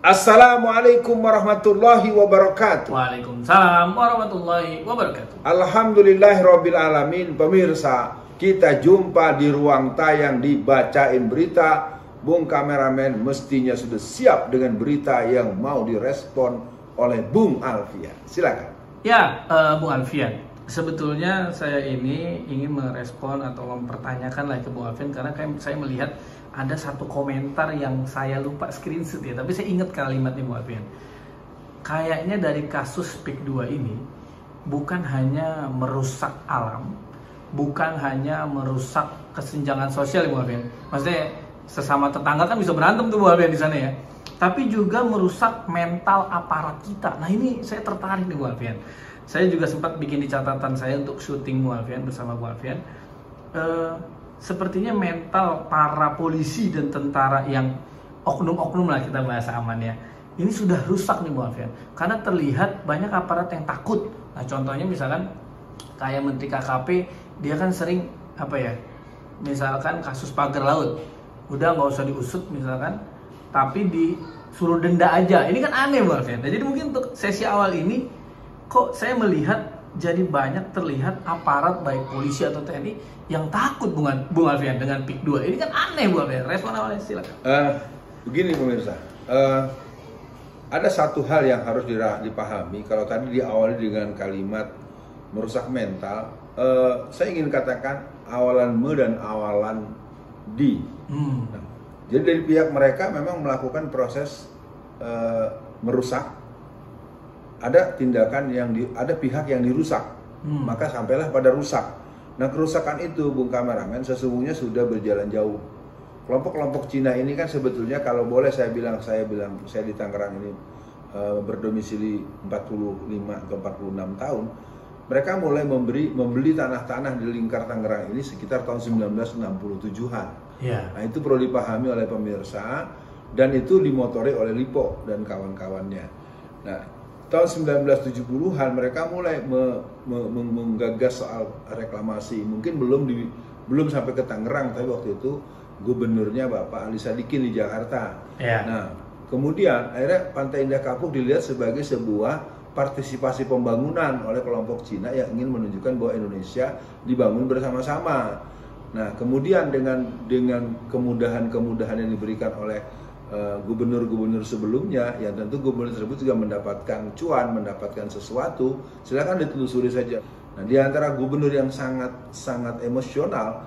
Assalamualaikum warahmatullahi wabarakatuh. Waalaikumsalam warahmatullahi wabarakatuh. Alhamdulillahirabbil alamin. Pemirsa, kita jumpa di ruang tayang di Bacain Berita. Bung kameramen mestinya sudah siap dengan berita yang mau direspon oleh Bung Alfian. Silakan. Ya, Bung Alfian. Sebetulnya saya ini ingin merespon atau mempertanyakan lah ke Bung Alfian, karena saya melihat ada satu komentar yang saya lupa screenshot ya, tapi saya ingat kalimatnya Bung Alfian. Kayaknya dari kasus PIK 2 ini bukan hanya merusak alam, bukan hanya merusak kesenjangan sosial Bung Alfian. Maksudnya sesama tetangga kan bisa berantem tuh Bung Alfian di sana ya. Tapi juga merusak mental aparat kita. Nah ini saya tertarik nih Bung Alfian. Saya juga sempat bikin di catatan saya untuk syuting Bung Alfian bersama Bung Alfian. Sepertinya mental para polisi dan tentara yang oknum-oknum lah, kita bahasa aman ya, ini sudah rusak nih Bung Alfian. Karena terlihat banyak aparat yang takut. Nah contohnya misalkan kayak Menteri KKP, dia kan sering misalkan kasus pagar laut, udah nggak usah diusut misalkan, tapi disuruh denda aja. Ini kan aneh Bung Alfian. Nah, jadi mungkin untuk sesi awal ini kok saya melihat jadi banyak terlihat aparat baik polisi atau TNI yang takut Bung Alfian dengan PIK 2. Ini kan aneh Bung Alfian. Respon awalnya silakan. Begini pemirsa, ada satu hal yang harus dipahami. Kalau tadi diawali dengan kalimat merusak mental, saya ingin katakan awalan me dan awalan di. Nah, jadi dari pihak mereka memang melakukan proses merusak. Ada tindakan ada pihak yang dirusak, maka sampailah pada rusak. Nah kerusakan itu Bung kameramen sesungguhnya sudah berjalan jauh. Kelompok-kelompok Cina ini kan sebetulnya, kalau boleh saya bilang di Tangerang ini berdomisili 45 atau 46 tahun. Mereka mulai membeli tanah-tanah di lingkar Tangerang ini sekitar tahun 1967-an. Nah itu perlu dipahami oleh pemirsa, dan itu dimotori oleh Lipo dan kawan-kawannya. Nah tahun 1970-an mereka mulai menggagas soal reklamasi. Mungkin belum sampai ke Tangerang, tapi waktu itu gubernurnya Bapak Ali Sadikin di Jakarta. Nah, kemudian akhirnya Pantai Indah Kapuk dilihat sebagai sebuah partisipasi pembangunan oleh kelompok Cina yang ingin menunjukkan bahwa Indonesia dibangun bersama-sama. Nah, kemudian dengan kemudahan-kemudahan yang diberikan oleh gubernur-gubernur sebelumnya, yang tentu gubernur tersebut juga mendapatkan cuan, mendapatkan sesuatu, silakan ditelusuri saja. Nah, di antara gubernur yang sangat emosional,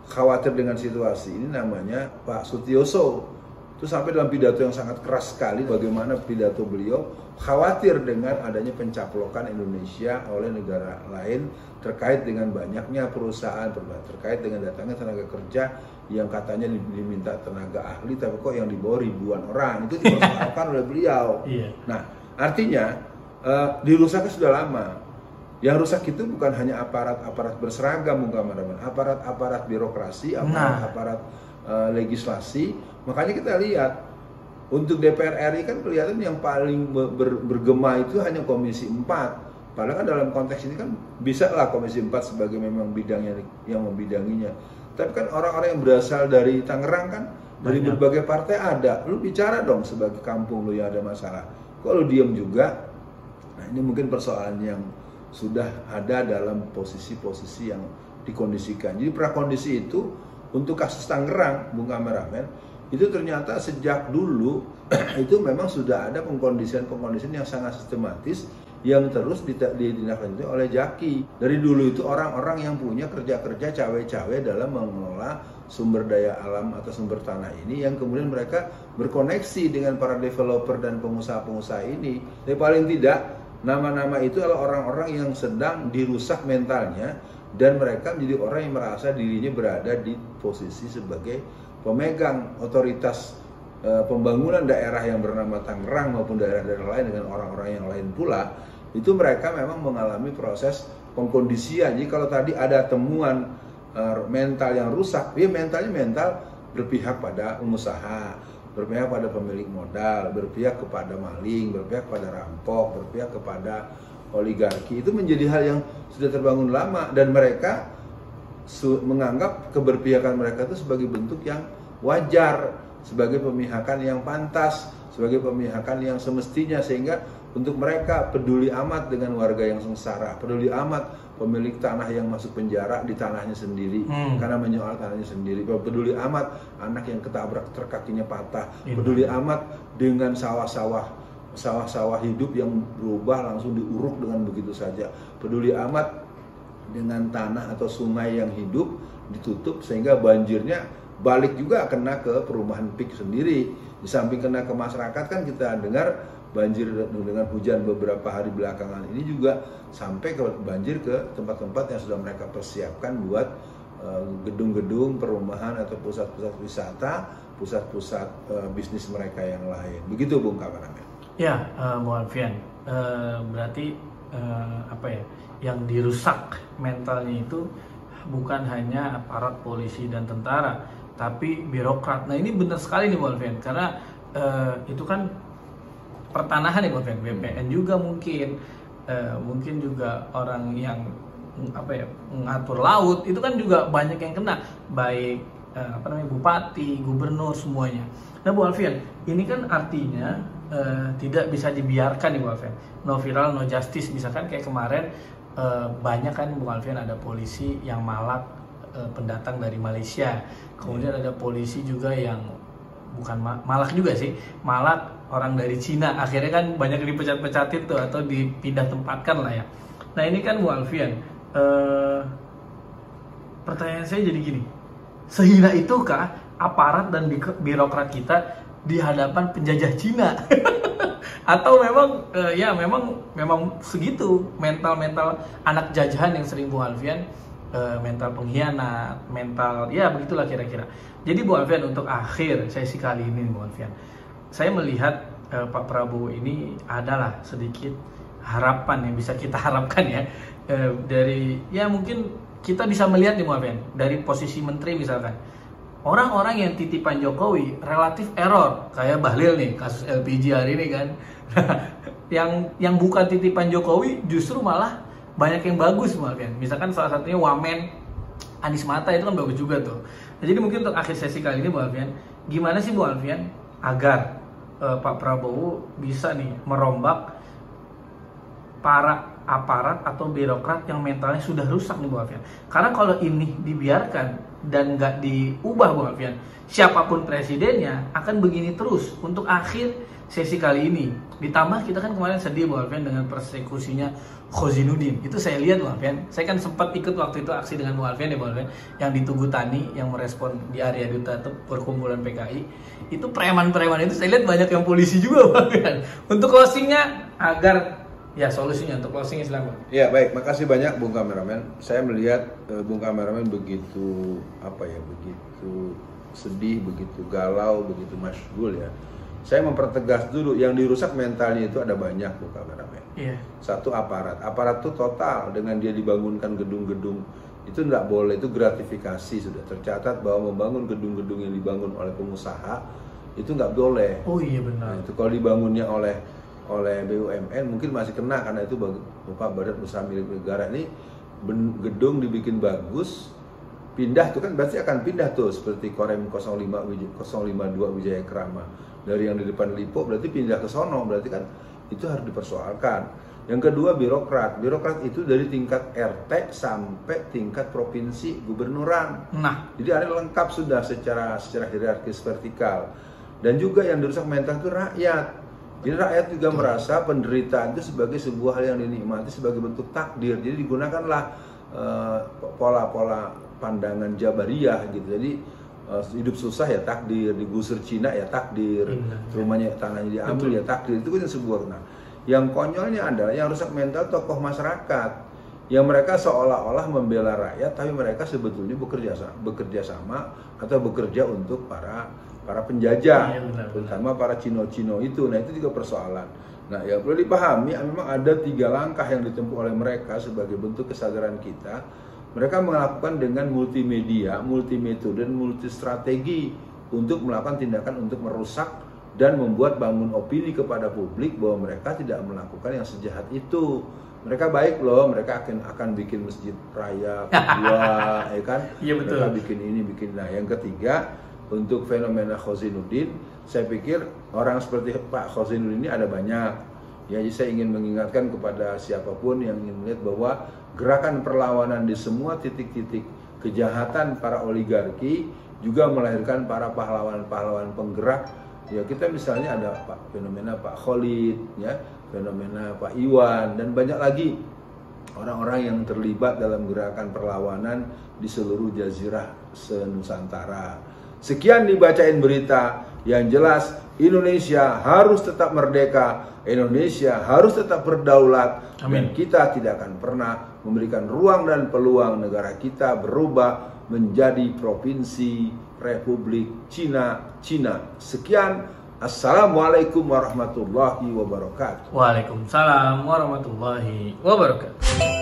khawatir dengan situasi ini, namanya Pak Sutioso. Itu sampai dalam pidato yang sangat keras sekali, bagaimana pidato beliau khawatir dengan adanya pencaplokan Indonesia oleh negara lain terkait dengan banyaknya perusahaan, terkait dengan datangnya tenaga kerja yang katanya diminta tenaga ahli, tapi kok yang dibawa ribuan orang. Itu dipersoalkan oleh beliau. Nah, artinya dirusaknya sudah lama. Yang rusak itu bukan hanya aparat-aparat berseragam, aparat-aparat birokrasi, aparat legislasi. Makanya kita lihat untuk DPR RI kan kelihatan yang paling bergema itu hanya Komisi 4. Padahal kan dalam konteks ini kan bisa lah Komisi 4 sebagai memang bidangnya yang membidanginya. Tapi kan orang-orang yang berasal dari Tangerang kan, dari berbagai partai ada. Lu bicara dong sebagai kampung lu yang ada masalah. Kok lu diem juga? Nah ini mungkin persoalan yang sudah ada dalam posisi-posisi yang dikondisikan. Jadi prakondisi itu untuk kasus Tangerang, Bung kameramen, itu ternyata sejak dulu itu memang sudah ada pengkondisian yang sangat sistematis yang terus ditindaklanjuti oleh Jaki. Dari dulu itu orang-orang yang punya kerja-kerja cawe-cawe dalam mengelola sumber daya alam atau sumber tanah ini, yang kemudian mereka berkoneksi dengan para developer dan pengusaha-pengusaha ini. Tapi paling tidak nama-nama itu adalah orang-orang yang sedang dirusak mentalnya, dan mereka menjadi orang yang merasa dirinya berada di posisi sebagai pemegang otoritas pembangunan daerah yang bernama Tangerang maupun daerah-daerah lain dengan orang-orang yang lain pula. Itu mereka memang mengalami proses pengkondisian. Jadi kalau tadi ada temuan mental yang rusak, dia mental berpihak pada pengusaha, berpihak pada pemilik modal, berpihak kepada maling, berpihak kepada rampok, berpihak kepada oligarki. Itu menjadi hal yang sudah terbangun lama, dan mereka menganggap keberpihakan mereka itu sebagai bentuk yang wajar. sebagai pemihakan yang pantas, sebagai pemihakan yang semestinya, sehingga untuk mereka peduli amat dengan warga yang sengsara, peduli amat pemilik tanah yang masuk penjara di tanahnya sendiri karena menyoal tanahnya sendiri, peduli amat anak yang ketabrak truk kakinya patah, peduli amat dengan sawah-sawah hidup yang berubah langsung diuruk dengan begitu saja, peduli amat dengan tanah atau sungai yang hidup ditutup sehingga banjirnya balik juga kena ke perumahan PIK sendiri. Di samping kena ke masyarakat, kan kita dengar banjir dengan hujan beberapa hari belakangan ini juga sampai ke banjir ke tempat-tempat yang sudah mereka persiapkan buat gedung-gedung perumahan atau pusat-pusat wisata, pusat-pusat bisnis mereka yang lain. Begitu Bung Kameramen. Ya, Bung Alfian, berarti apa ya, yang dirusak mentalnya itu bukan hanya aparat polisi dan tentara, tapi birokrat. Nah ini benar sekali nih Bung Alfian, karena itu kan pertanahan ya Bung Alfian, BPN juga mungkin juga orang yang mengatur laut, itu kan juga banyak yang kena, baik bupati, gubernur, semuanya. Nah Bung Alfian, ini kan artinya tidak bisa dibiarkan nih Bung Alfian, no viral no justice. Misalkan kayak kemarin banyak kan Bung Alfian, ada polisi yang malak pendatang dari Malaysia, kemudian ada polisi juga yang bukan malak juga sih, malak orang dari Cina, akhirnya kan banyak dipecat-pecatin tuh atau dipindah tempatkan lah ya. Nah ini kan Bung Alfian, pertanyaan saya jadi gini, sehina itukah aparat dan birokrat kita di hadapan penjajah Cina? Atau memang memang segitu mental anak jajahan yang sering Bung Alfian, mental pengkhianat, mental ya begitulah kira-kira. Jadi Bung Alfian, untuk akhir sesi kali ini Bung Alfian, saya melihat Pak Prabowo ini adalah sedikit harapan yang bisa kita harapkan ya, dari ya mungkin kita bisa melihat nih Bung Alfian, dari posisi menteri misalkan, orang-orang yang titipan Jokowi relatif error, kayak Bahlil nih, kasus LPG hari ini kan. yang bukan titipan Jokowi justru malah banyak yang bagus Bung Alfian. Misalkan salah satunya Wamen Anies Mata, itu kan bagus juga tuh. Nah, jadi mungkin untuk akhir sesi kali ini Bung Alfian, gimana sih Bung Alfian agar Pak Prabowo bisa nih merombak para aparat atau birokrat yang mentalnya sudah rusak nih Bung Alfian. Karena kalau ini dibiarkan dan nggak diubah Bung Alfian, siapapun presidennya akan begini terus untuk akhir sesi kali ini. Ditambah kita kan kemarin sedih Bung Alfian dengan persekusinya Khozinuddin. Itu saya lihat Bung Alfian, saya kan sempat ikut waktu itu aksi dengan Bung Alfian ya Bung Alfian, yang di Tugu Tani, yang merespon di area duta atau perkumpulan PKI. Itu preman-preman itu saya lihat banyak yang polisi juga Bung Alfian. Untuk closingnya, agar ya solusinya untuk closingnya silakan. Ya baik, makasih banyak Bung Kameramen. Saya melihat Bung Kameramen begitu begitu sedih, begitu galau, begitu masyghul ya. Saya mempertegas dulu, yang dirusak mentalnya itu ada banyak Bung Kameramen. Iya. Satu, aparat itu total, dengan dia dibangunkan gedung-gedung itu nggak boleh, itu gratifikasi, sudah tercatat bahwa membangun gedung-gedung yang dibangun oleh pengusaha itu nggak boleh. Oh iya benar. Nah, itu kalau dibangunnya oleh BUMN mungkin masih kena, karena itu badan usaha milik negara. Ini gedung dibikin bagus, pindah tuh kan berarti akan pindah tuh, seperti Korem 052 Wijaya Krama, dari yang di depan Lipo berarti pindah ke sono, berarti kan itu harus dipersoalkan. Yang kedua, birokrat itu dari tingkat RT sampai tingkat provinsi, gubernuran. Nah, jadi ada lengkap sudah secara hierarkis vertikal. Dan juga yang dirusak mental itu rakyat. Jadi rakyat juga merasa penderitaan itu sebagai sebuah hal yang dinikmati sebagai bentuk takdir. Jadi digunakanlah pola-pola pandangan Jabariyah gitu. Jadi hidup susah ya takdir, digusur Cina ya takdir, rumahnya tanahnya diambil ya takdir. Itu kan sebuah. Nah, yang konyolnya adalah yang rusak mental tokoh masyarakat, yang mereka seolah-olah membela rakyat, tapi mereka sebetulnya bekerja sama atau bekerja untuk para penjajah, terutama para Cino-Cino itu. Nah, itu juga persoalan. Nah, ya perlu dipahami, memang ada 3 langkah yang ditempuh oleh mereka sebagai bentuk kesadaran kita. Mereka melakukan dengan multimedia, multimetode, dan multistrategi untuk melakukan tindakan untuk merusak dan membuat bangun opini kepada publik bahwa mereka tidak melakukan yang sejahat itu. Mereka baik loh, mereka akan bikin masjid raya kedua, ya kan? Iya betul. Mereka bikin ini, bikin. Nah, yang ketiga, untuk fenomena Khozinuddin. Saya pikir orang seperti Pak Khozinuddin ini ada banyak. Ya, jadi saya ingin mengingatkan kepada siapapun yang ingin melihat bahwa gerakan perlawanan di semua titik-titik kejahatan para oligarki juga melahirkan para pahlawan-pahlawan penggerak. Ya, kita misalnya ada fenomena Pak Khalid, ya, fenomena Pak Iwan, dan banyak lagi orang-orang yang terlibat dalam gerakan perlawanan di seluruh jazirah se-Nusantara. Sekian dibacain berita. Yang jelas Indonesia harus tetap merdeka, Indonesia harus tetap berdaulat. Amin. Dan kita tidak akan pernah memberikan ruang dan peluang negara kita berubah menjadi provinsi Republik Cina. Sekian, assalamualaikum warahmatullahi wabarakatuh. Waalaikumsalam warahmatullahi wabarakatuh.